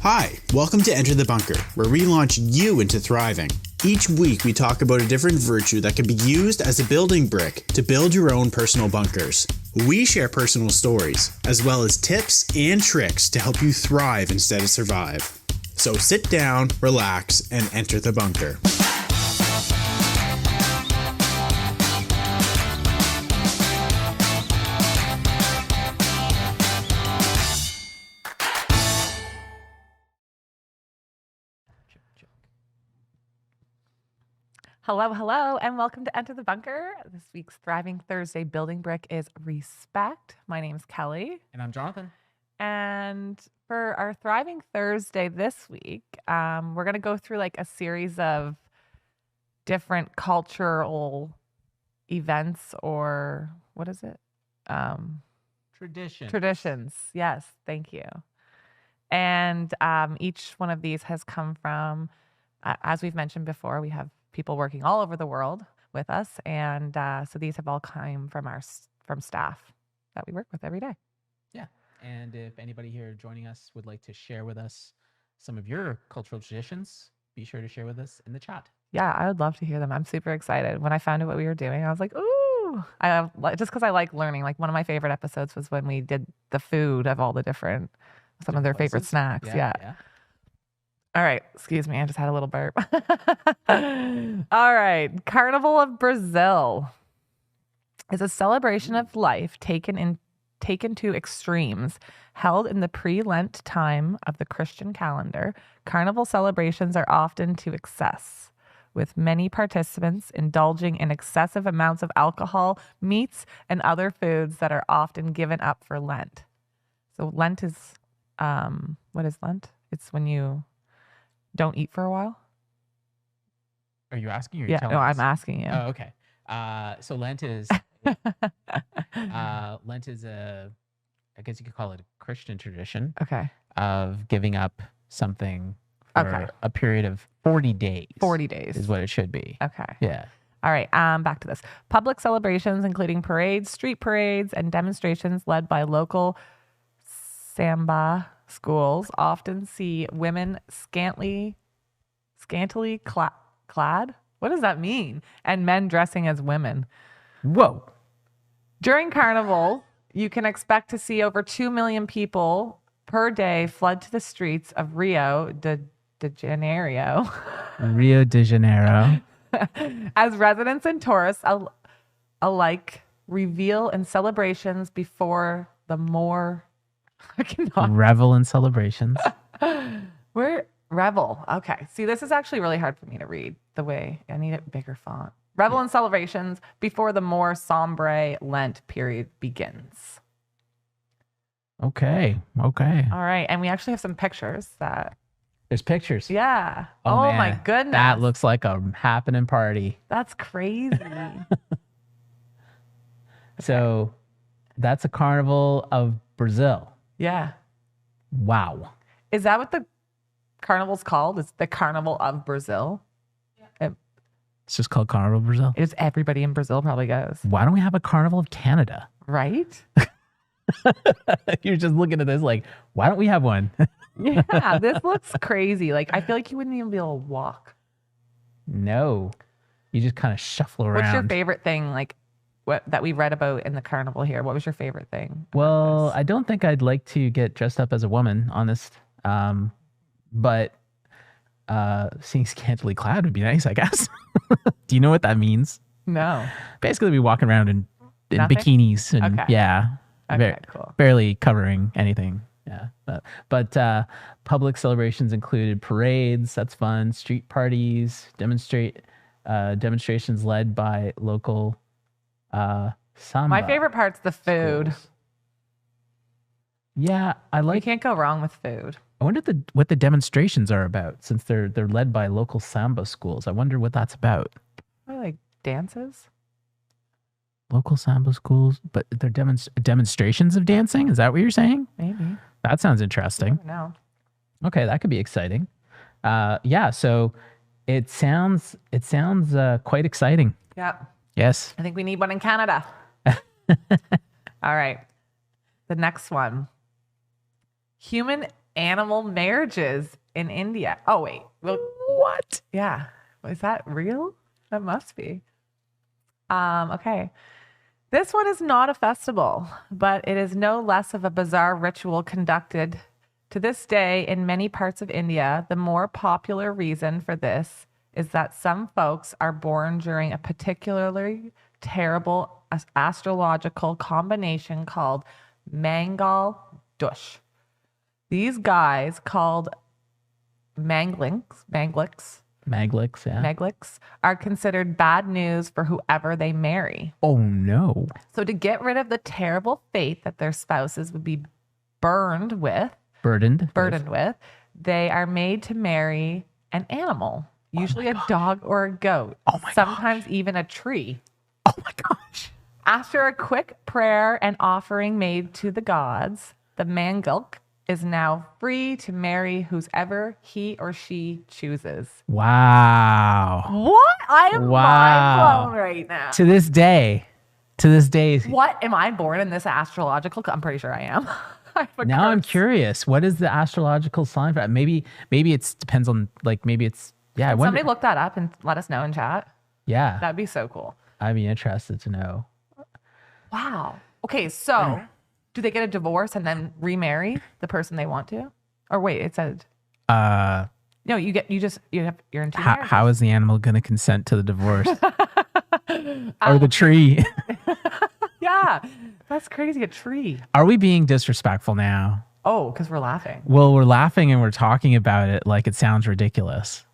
Hi, welcome to Enter the Bunker, where we launch you into thriving. Each week we talk about a different virtue that can be used as a building brick to build your own personal bunkers. We share personal stories, as well as tips and tricks to help you thrive instead of survive. So sit down, relax, and enter the bunker. Hello, and welcome to Enter the Bunker. This week's Thriving Thursday building brick is respect. My name's Kelly. And I'm Jonathan. And for our Thriving Thursday this week, we're going to go through like a series of different cultural events, or what is it? Traditions. Yes, thank you. And each one of these has come from, as we've mentioned before, we have people working all over the world with us, and so these have all come from staff that we work with every day. Yeah, and if anybody here joining us would like to share with us some of your cultural traditions, be sure to share with us in the chat. Yeah, I would love to hear them. I'm super excited. When I found out what we were doing, I was like, ooh! Just because I like learning. Like one of my favorite episodes was when we did the food of all the different some of their favorite snacks. Yeah. All right, excuse me, I just had a little burp. All right, Carnival of Brazil is a celebration of life taken to extremes. Held in the pre-Lent time of the Christian calendar, carnival celebrations are often to excess, with many participants indulging in excessive amounts of alcohol, meats, and other foods that are often given up for Lent. So Lent is, what is Lent? It's when you don't eat for a while. Are you asking? Or yeah, no, I'm asking you. Oh, okay. So Lent is Lent is I guess you could call it a Christian tradition. Okay. Of giving up something for a period of 40 days. 40 days is what it should be. Okay. Yeah. All right. Back to this. Public celebrations, including parades, street parades, and demonstrations led by local samba schools, often see women scantily clad. What does that mean? And men dressing as women. Whoa. During Carnival, you can expect to see over 2 million people per day flood to the streets of Rio de Janeiro. Rio de Janeiro. As residents and tourists alike revel in celebrations before the more... I cannot. Revel in celebrations. Revel. Okay. See, this is actually really hard for me to read the way I need it bigger font. Revel in celebrations before the more sombre Lent period begins. Okay. All right. And we actually have some pictures that. There's pictures. Yeah. Oh man, my goodness. That looks like a happening party. That's crazy. So that's a Carnival of Brazil. Yeah. Wow. Is that what the carnival's called? It's the Carnival of Brazil? Yeah. It's just called Carnival of Brazil? It's everybody in Brazil probably goes. Why don't we have a Carnival of Canada? Right? You're just looking at this like, why don't we have one? Yeah, this looks crazy. Like, I feel like you wouldn't even be able to walk. No. You just kind of shuffle around. What's your favorite thing, like, that we read about in the carnival here? What was your favorite thing? Well, I don't think I'd like to get dressed up as a woman, honest. But seeing scantily clad would be nice, I guess. Do you know what that means? No. Basically, we walk around in bikinis and cool. Barely covering anything. Yeah, but public celebrations included parades. That's fun. Street parties, demonstrations led by local samba. My favorite part's the food. Schools. Yeah, You can't go wrong with food. I wonder what the demonstrations are about, since they're led by local samba schools. I wonder what that's about. Probably like dances. Local samba schools, but they're demonstrations of dancing. Is that what you're saying? Maybe. That sounds interesting. No. Okay, that could be exciting. Yeah. So it sounds quite exciting. Yep. Yes. I think we need one in Canada. All right. The next one. Human animal marriages in India. Oh, wait. Well, What? yeah. Is that real? That must be. Okay. This one is not a festival, but it is no less of a bizarre ritual conducted to this day in many parts of India. The more popular reason for this is that some folks are born during a particularly terrible astrological combination called Mangal Dush. These guys, called Mangliks, yeah. are considered bad news for whoever they marry. Oh no. So to get rid of the terrible fate that their spouses would be burdened with, they are made to marry an animal, usually a dog or a goat, sometimes even a tree. Oh my gosh. After a quick prayer and offering made to the gods, the Mangalk is now free to marry whoever he or she chooses. Wow. What? I am mind blown right now. To this day. What? Am I born in this astrological? I'm pretty sure I am. Now I'm curious. What is the astrological sign for that? Maybe it depends on, like, maybe it's, yeah. Can somebody look that up and let us know in chat? Yeah. That'd be so cool. I'd be interested to know. Wow. Okay, so do they get a divorce and then remarry the person they want to? Or wait, it said no, you're in two marriages. How is the animal going to consent to the divorce? Or the tree? Yeah, that's crazy. A tree. Are we being disrespectful now? Oh, because we're laughing. Well, we're laughing and we're talking about it like it sounds ridiculous.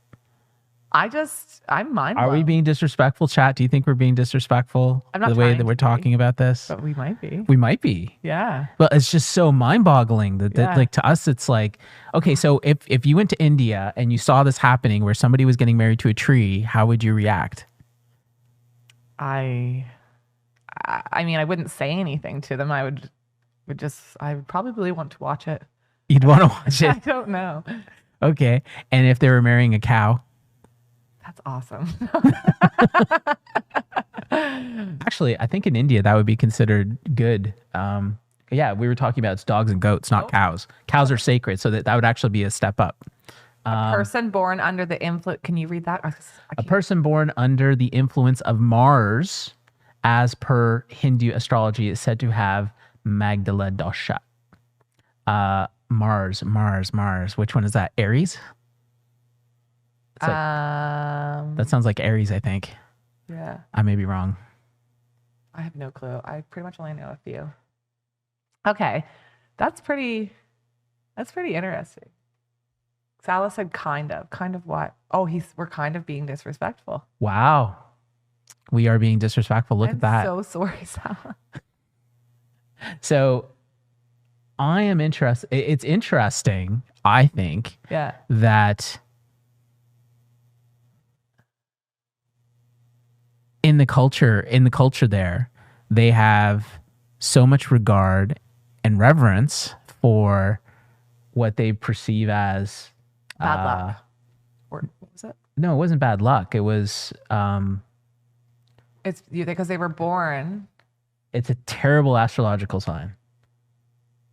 I'm mind blown. Are we being disrespectful, chat? Do you think we're being disrespectful I'm not the way trying that to we're talking be, about this? But we might be. We might be. Yeah. But it's just so mind-boggling that Yeah. like, to us, it's like, okay, so if you went to India and you saw this happening where somebody was getting married to a tree, how would you react? I mean, I wouldn't say anything to them. I would probably want to watch it. You'd want to watch I it. don't know. Okay. And if they were marrying a cow? That's awesome. Actually, I think in India that would be considered good. Yeah, we were talking about it's dogs and goats, not cows. Cows are sacred, so that would actually be a step up. Person born under the influence. Can you read that? A person born under the influence of Mars, as per Hindu astrology, is said to have Magdala Dosha. Mars. Which one is that? Aries? That sounds like Aries, I think. Yeah. I may be wrong. I have no clue. I pretty much only know a few. Okay. That's pretty interesting. Salah said kind of. Kind of what? Oh, we're kind of being disrespectful. Wow. We are being disrespectful. Look I'm at that. so sorry, Salah. So I am interested. It's interesting, I think, Yeah. that in the culture there, they have so much regard and reverence for what they perceive as Bad luck. Or what was it? No, it wasn't bad luck. It was It's because they were born. it's a terrible astrological sign.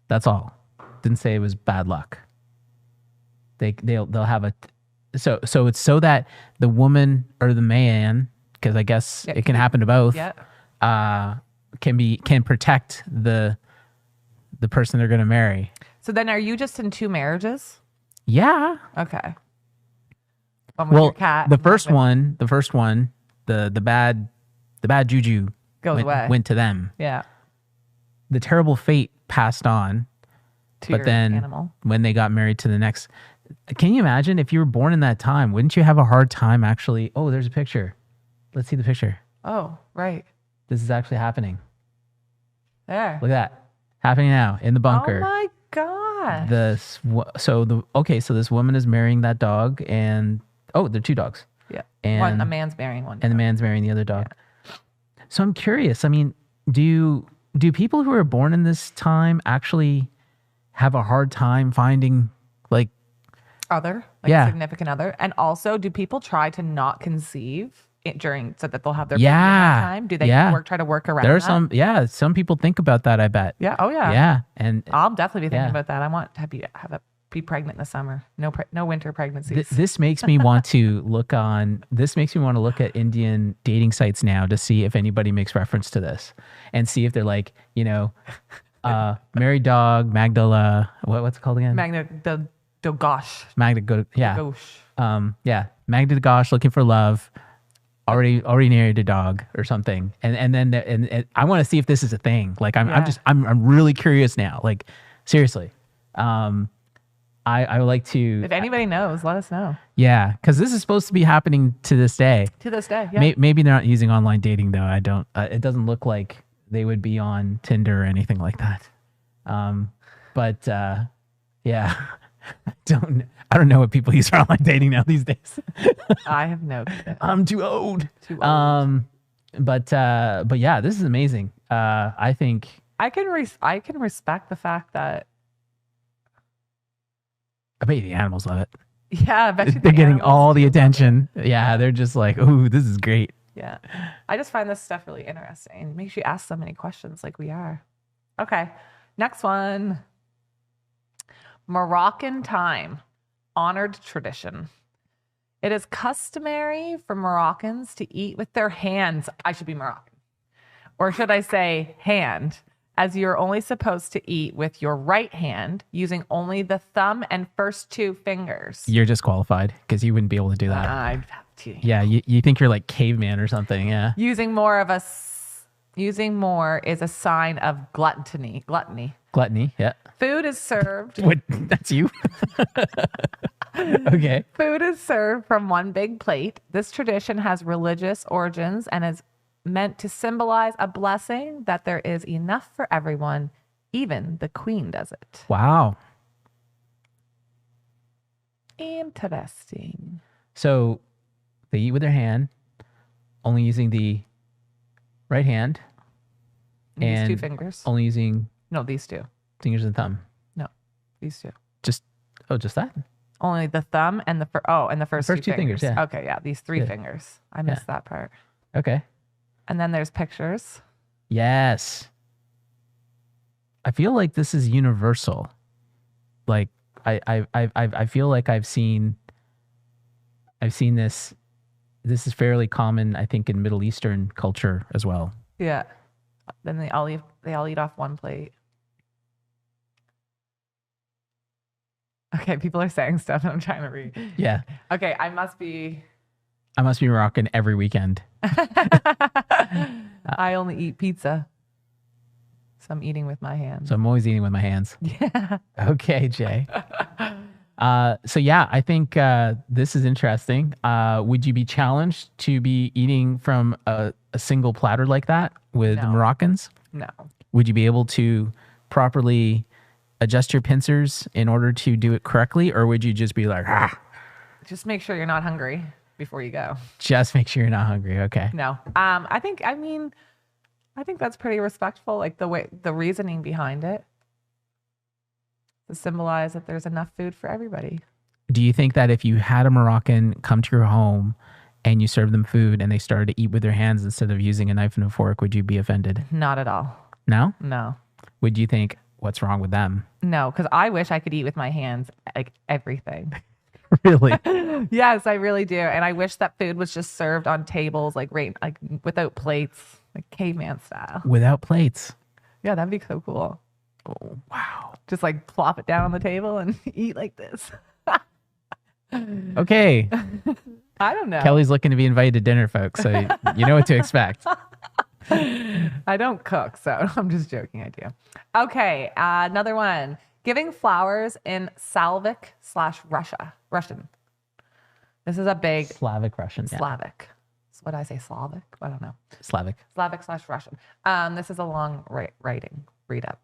That's all. Didn't say it was bad luck. They'll have a so it's so that the woman or the man, because I guess it can happen to both. Yeah. Can protect the person they're going to marry. So then, are you just in two marriages? Yeah. Okay. One with your cat. The and first one one, the bad juju goes away. went to them. Yeah. The terrible fate passed on. To But your then animal. when they got married to the next, can you imagine if you were born in that time? Wouldn't you have a hard time actually? Oh, there's a picture. Let's see the picture. Oh, right This is actually happening. there. Look at that. Happening now in the bunker. Oh my god. So this woman is marrying that dog, and they're two dogs. Yeah. And a man's marrying one. and the man's marrying the other dog. So I'm curious. I mean, do people who are born in this time actually have a hard time finding significant other? And also, do people try to not conceive during so that they'll have their baby at that time? Do they try to work around There that? are some people think about that, I bet. Yeah. Oh yeah. Yeah. And I'll definitely be thinking Yeah. about that. I want to have be pregnant in the summer. No winter pregnancies. This makes me want to look at Indian dating sites now to see if anybody makes reference to this and see if they're like, married dog, Magdala, what's it called again? Magna Dogosh. Yeah. Dogosh. Magda Gosh looking for love, already married a dog or something. And then I want to see if this is a thing. Like I'm really curious now. Like seriously. I would like to. If anybody knows, let us know. Yeah, because this is supposed to be happening to this day. To this day, yeah. Maybe they're not using online dating though. I don't. It doesn't look like they would be on Tinder or anything like that. Yeah, I don't know what people use for online dating now these days. I have no clue. I'm too old. But yeah, this is amazing. I think I can respect the fact that. I bet you the animals love it. Yeah, I bet you they're getting all the attention. Yeah, they're just like, ooh, this is great. Yeah. I just find this stuff really interesting. It makes you ask so many questions like we are. Okay. Next one. Moroccan time. Honored tradition. It is customary for Moroccans to eat with their hands. I should be Moroccan. Or should I say hand? As you're only supposed to eat with your right hand using only the thumb and first two fingers. You're disqualified because you wouldn't be able to do that. I'd have to. Yeah, you think you're like caveman or something. Yeah. Using more is a sign of gluttony. Gluttony. Yeah. Food is served. What? That's you. Okay. Food is served from one big plate. This tradition has religious origins and is meant to symbolize a blessing that there is enough for everyone. Even the queen does it. Wow. Interesting. So they eat with their hand, only using the right hand. And these two fingers. Only using these two. Fingers and thumb. No, these two. Just that? Only the thumb and the first two fingers. Yeah. Okay, yeah, these three fingers. I missed that part. Okay. And then there's pictures. Yes. I feel like this is universal. Like I feel like I've seen this. This is fairly common, I think, in Middle Eastern culture as well. Yeah. Then they all eat off one plate. Okay, people are saying stuff and I'm trying to read. Yeah. Okay, I must be Moroccan every weekend. I only eat pizza. So I'm eating with my hands. So I'm always eating with my hands. Yeah. Okay, Jay. So yeah, I think this is interesting. Would you be challenged to be eating from a single platter like that with Moroccans? No. Would you be able to properly adjust your pincers in order to do it correctly, or would you just be like, Just make sure you're not hungry before you go. Just make sure you're not hungry. Okay. No. I think that's pretty respectful. Like the reasoning behind it to symbolize that there's enough food for everybody. Do you think that if you had a Moroccan come to your home and you served them food and they started to eat with their hands instead of using a knife and a fork, would you be offended? Not at all. No? No. Would you think, what's wrong with them? No, because I wish I could eat with my hands, like everything. Really? Yes, I really do. And I wish that food was just served on tables, like without plates, like caveman style. Without plates? Yeah, that'd be so cool. Oh, wow. Just like plop it down on the table and eat like this. Okay. I don't know. Kelly's looking to be invited to dinner, folks. So you know what to expect. I don't cook, so I'm just joking. I do. Okay, another one. Giving flowers in Slavic/Russian. This is a big Slavic Russian. Yeah. Slavic. What did I say? Slavic? I don't know. Slavic. Slavic/Russian. This is a long writing. Read up.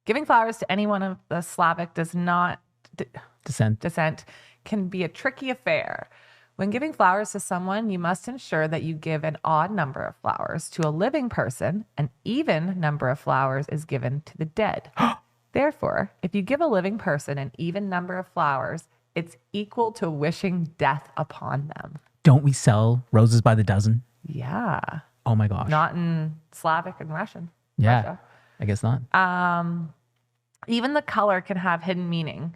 Giving flowers to anyone of the Slavic does not descent can be a tricky affair. When giving flowers to someone, you must ensure that you give an odd number of flowers to a living person. An even number of flowers is given to the dead. Therefore, if you give a living person an even number of flowers, it's equal to wishing death upon them. Don't we sell roses by the dozen? Yeah. Oh my gosh. Not in Slavic and Russian. Yeah. Russia. I guess not. Even the color can have hidden meaning.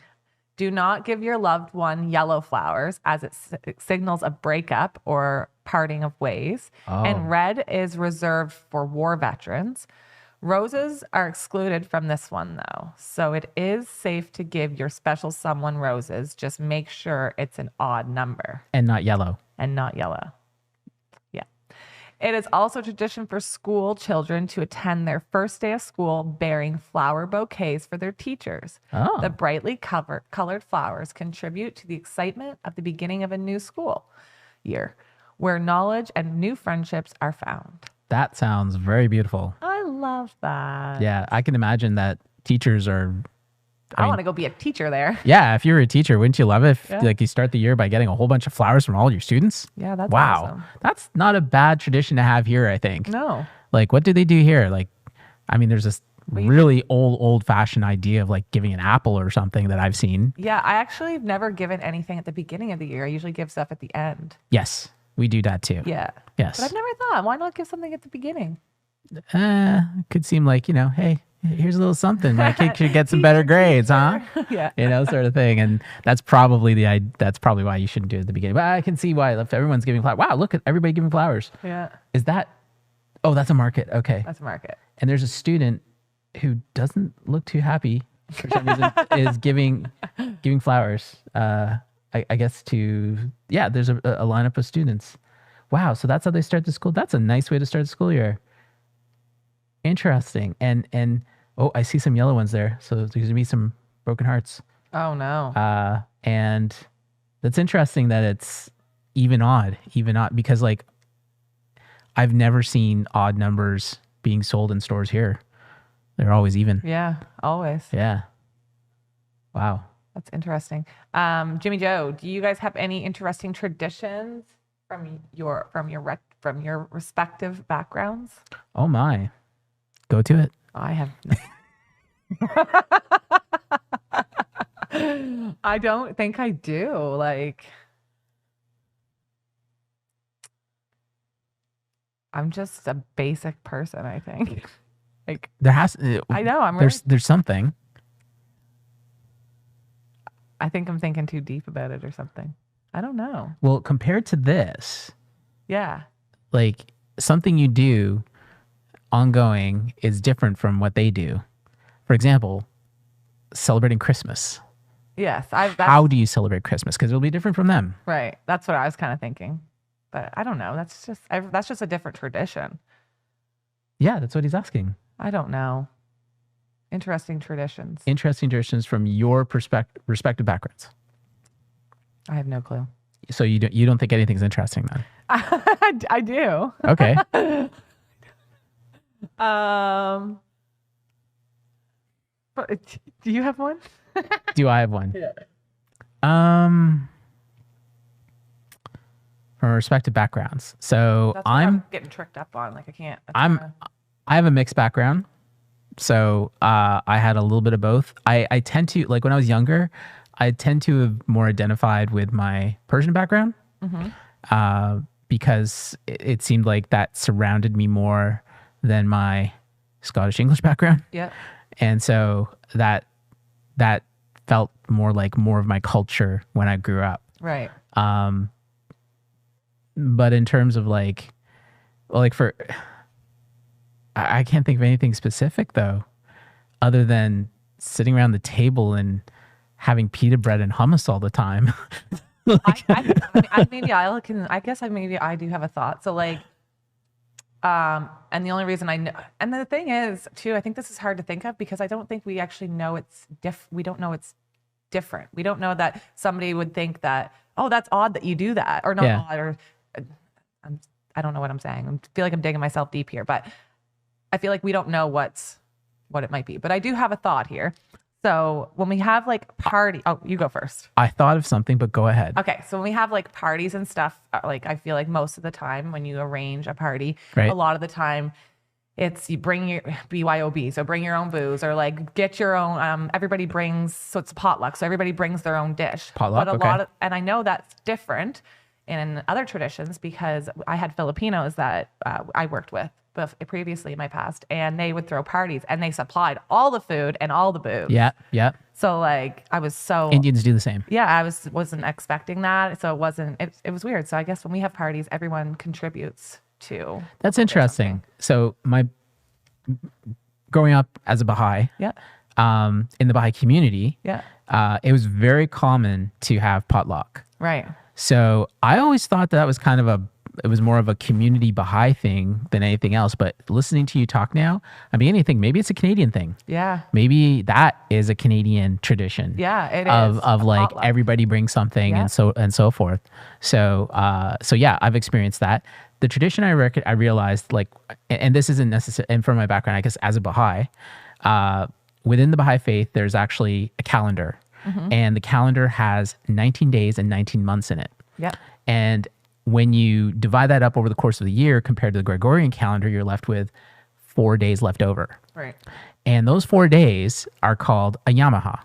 Do not give your loved one yellow flowers as it signals a breakup or parting of ways. Oh. And red is reserved for war veterans. Roses are excluded from this one, though. So it is safe to give your special someone roses. Just make sure it's an odd number And not yellow. and not yellow. Yeah. It is also tradition for school children to attend their first day of school bearing flower bouquets for their teachers. Oh. The brightly colored flowers contribute to the excitement of the beginning of a new school year, where knowledge and new friendships are found. That sounds very beautiful. I love that. Yeah, I can imagine that teachers are. I want to go be a teacher there. Yeah, if you were a teacher, wouldn't you love it if Yeah. like you start the year by getting a whole bunch of flowers from all your students? Yeah, that's Wow, awesome. that's not a bad tradition to have here. I think. No. Like, what do they do here? Like, I mean, there's this really old-fashioned idea of like giving an apple or something that I've seen. Yeah, I actually have never given anything at the beginning of the year. I usually give stuff at the end. Yes, we do that too. Yeah. Yes. But I've never thought, why not give something at the beginning? It could seem like, hey, here's a little something. My kid should get some better grades, huh? Yeah. Sort of thing. And that's probably why you shouldn't do it at the beginning. But I can see why if everyone's giving flowers. Wow, look at everybody giving flowers. Yeah. Is that? Oh, that's a market. Okay. That's market. And there's a student who doesn't look too happy for some reason is giving flowers. I guess there's a lineup of students. Wow, so that's how they start the school. That's a nice way to start the school year. Interesting. And oh, I see some yellow ones there. So there's gonna be some broken hearts. Oh, no. And that's interesting that it's even odd because like I've never seen odd numbers being sold in stores here. They're always even. Yeah, always. Yeah. Wow. That's interesting. Jimmy Joe, do you guys have any interesting traditions from your respective backgrounds? Oh my. Go to it. I have. I don't think I do. Like, I'm just a basic person, I think. Like, There has I know. I'm really, there's something. I think I'm thinking too deep about it or something. I don't know. Well, compared to this, Yeah. like something you do ongoing is different from what they do. For example, celebrating Christmas. Yes. How do you celebrate Christmas? Because it'll be different from them. Right. That's what I was kind of thinking. But I don't know. That's just a different tradition. Yeah, that's what he's asking. I don't know. Interesting traditions. Interesting traditions from your respective backgrounds. I have no clue. So you don't think anything's interesting then? I do. Okay. But do you have one? Do I have one? Yeah. From respective backgrounds. So That's what I'm getting tricked up on. Like I can't. I have a mixed background. So I had a little bit of both. I tend to, like when I was younger, I tend to have more identified with my Persian background because it seemed like that surrounded me more than my Scottish English background. Yeah. And so that felt more like more of my culture when I grew up. Right. But in terms of I can't think of anything specific though, other than sitting around the table and having pita bread and hummus all the time. I guess I do have a thought. So like, and the only reason I know, and the thing is too, I think this is hard to think of because I don't think we actually know we don't know it's different. We don't know that somebody would think that, oh, that's odd that you do that, or not odd, or I don't know what I'm saying. I feel like I'm digging myself deep here, but I feel like we don't know what it might be. But I do have a thought here. So when we have like oh, you go first. I thought of something, but go ahead. Okay, so when we have like parties and stuff, like I feel like most of the time when you arrange a party, Right. a lot of the time it's you bring your BYOB, so bring your own booze, or like get your own. Everybody brings, so it's a potluck, so everybody brings their own dish. Potluck, but okay. and I know that's different in other traditions because I had Filipinos that I worked with previously in my past, and they would throw parties and they supplied all the food and all the booze. Yeah. So like I was so Indians do the same. yeah, wasn't expecting that. So it was weird. So I guess when we have parties, everyone contributes to. That's interesting. So growing up as a Baha'i, Yeah. in the Baha'i community, Yeah. it was very common to have potluck. Right. So I always thought that was it was more of a community Baha'i thing than anything else. But listening to you talk now, I mean, anything, maybe it's a Canadian thing. Yeah. Maybe that is a Canadian tradition. Yeah, it of is. of A like potluck. everybody brings something Yeah. and so forth. So yeah, I've experienced that. The tradition I realized, like, and this isn't necessary, and from my background, I guess as a Baha'i, within the Baha'i faith, there's actually a calendar, and the calendar has 19 days and 19 months in it. Yeah. And when you divide that up over the course of the year compared to the Gregorian calendar, you're left with 4 days left over. Right. And those 4 days are called a Yamaha.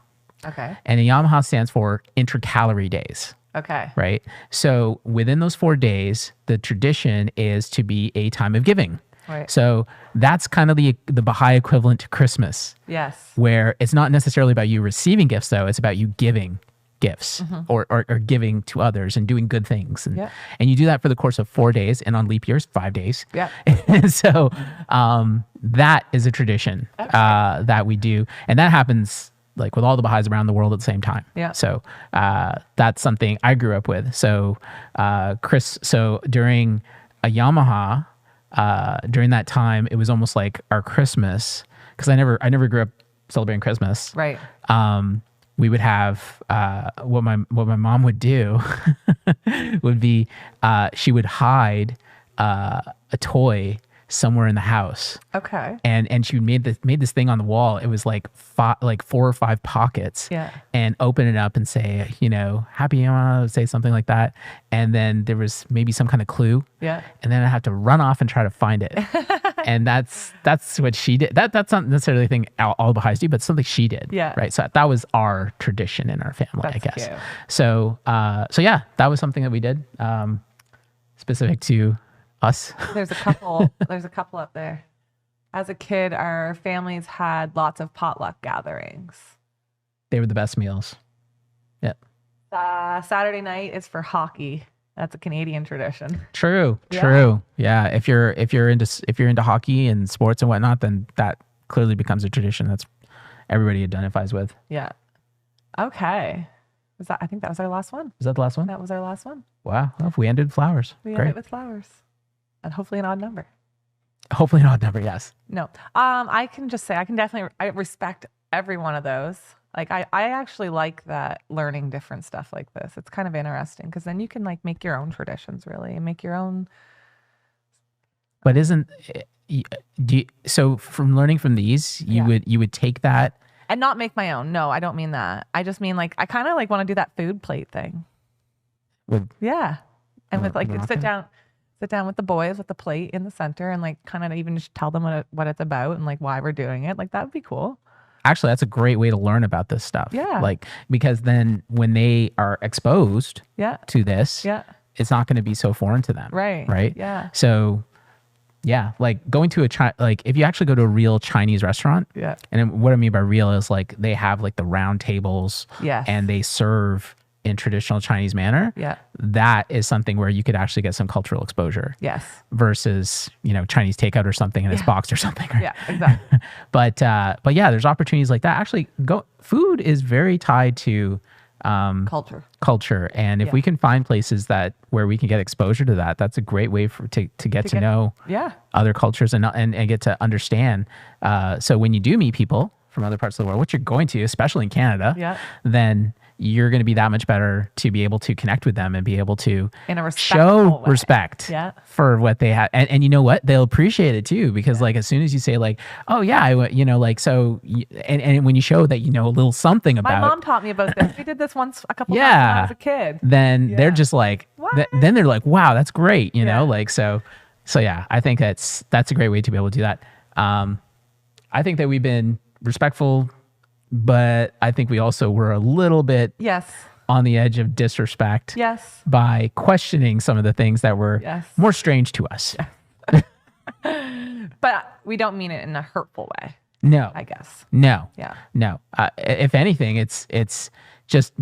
Okay. And a Yamaha stands for intercalary days, Okay. right? So within those 4 days, the tradition is to be a time of giving. Right. So that's kind of the Baha'i equivalent to Christmas, Yes. where it's not necessarily about you receiving gifts, though. It's about you giving gifts or giving to others and doing good things. And, Yeah. and you do that for the course of 4 days, and on leap years, 5 days. Yeah. And so that is a tradition that we do. And that happens like with all the Baha'is around the world at the same time. Yeah. So that's something I grew up with. So during a Yamaha, during that time, it was almost like our Christmas, because I never grew up celebrating Christmas. Right. We would have what my mom would do would be she would hide a toy somewhere in the house, Okay. and she made this thing on the wall. It was like 4 or 5 pockets, Yeah. and open it up and say, happy Yamaha, say something like that, and then there was maybe some kind of clue, Yeah. and then I have to run off and try to find it. And that's what she did. That's not necessarily a thing all Baha'is do, but something she did. Yeah. Right. So that was our tradition in our family, I That's guess. cute. So yeah, that was something that we did, specific to us. There's a couple up there. As a kid, our families had lots of potluck gatherings. They were the best meals. Yeah. Saturday night is for hockey. That's a Canadian tradition. True. Yeah. True. Yeah. If you're into hockey and sports and whatnot, then that clearly becomes a tradition that's everybody identifies with. Yeah. Okay. I think that was our last one. Is that the last one? That was our last one. Wow. Well, if we ended with flowers. We Great. ended with flowers. And hopefully an odd number. Hopefully not number. Yes. No. I can just say I respect every one of those. Like I actually like that, learning different stuff like this. It's kind of interesting because then you can like make your own traditions really and make your own. But so from learning from these, you would take that And not make my own. No, I don't mean that. I just mean like I kind of like want to do that food plate thing. with Yeah. And with like Morocco? sit down with the boys with the plate in the center and like kind of even just tell them what it's about and like why we're doing it. Like that would be cool. actually that's a great way to learn about this stuff. Yeah. Like because then when they are exposed Yeah. to this, Yeah. it's not going to be so foreign to them. Right. Right. Yeah. So yeah, like going to like if you actually go to a real Chinese restaurant, Yeah. and what I mean by real is like they have like the round tables Yes. and they serve in traditional Chinese manner. Yeah. That is something where you could actually get some cultural exposure Yes. versus, Chinese takeout or something and it's Yeah. boxed or something. Right? Yeah. Exactly. But yeah, there's opportunities like that. Actually, food is very tied to Culture. and if Yeah. we can find places where we can get exposure to that, that's a great way to get to know Yeah. other cultures and get to understand. So when you do meet people from other parts of the world, which you're going to, especially in Canada, Yeah. then you're going to be that much better to be able to connect with them and be able to In a respectful show way. respect Yeah. for what they have. And you know what? They'll appreciate it too, because like as soon as you say like, oh yeah, and when you show that you know a little something My about mom taught me about this. We did this once a couple times Yeah. when I was a kid. then they're Yeah. just like, What? then they're like, wow, that's great. You Yeah. know, like, so yeah, I think that's a great way to be able to do that. I think that we've been respectful, but I think we also were a little bit Yes. on the edge of disrespect Yes. by questioning some of the things that were Yes. more strange to us. But we don't mean it in a hurtful way. No. I guess. No. Yeah. No. If anything, it's just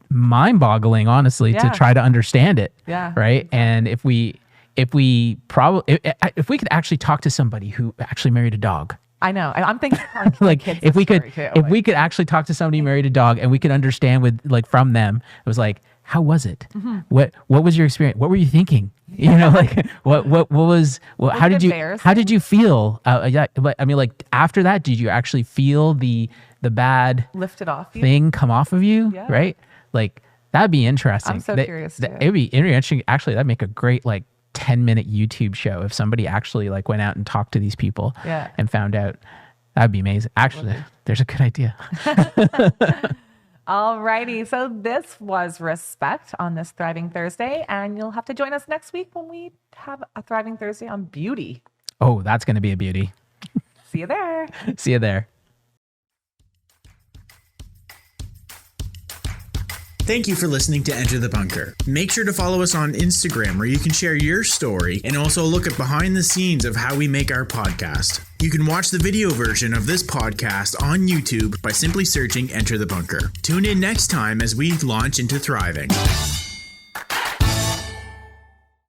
mind-boggling, honestly, to Yeah. try to understand it. Yeah. Right. And if we could actually talk to somebody who actually married a dog, I know. I'm thinking like kids if we could, story, too. if we could actually talk to somebody who married a dog and we could understand with like from them, it was like, how was it? Mm-hmm. What was your experience? What were you thinking? You know, like what was, how did you feel? Yeah. But I mean, like after that, did you actually feel the bad lift it off you? thing come off of you? Yeah. Right. Like that'd be interesting. I'm so curious too. It'd be interesting. Actually, that'd make a great like 10-minute YouTube show if somebody actually like went out and talked to these people and found out. That'd be amazing. Actually, there's a good idea. Alrighty. So this was Respect on this Thriving Thursday. And you'll have to join us next week when we have a Thriving Thursday on beauty. Oh, that's going to be a beauty. See you there. See you there. Thank you for listening to Enter the Bunker. Make sure to follow us on Instagram where you can share your story and also look at behind the scenes of how we make our podcast. You can watch the video version of this podcast on YouTube by simply searching Enter the Bunker. Tune in next time as we launch into thriving.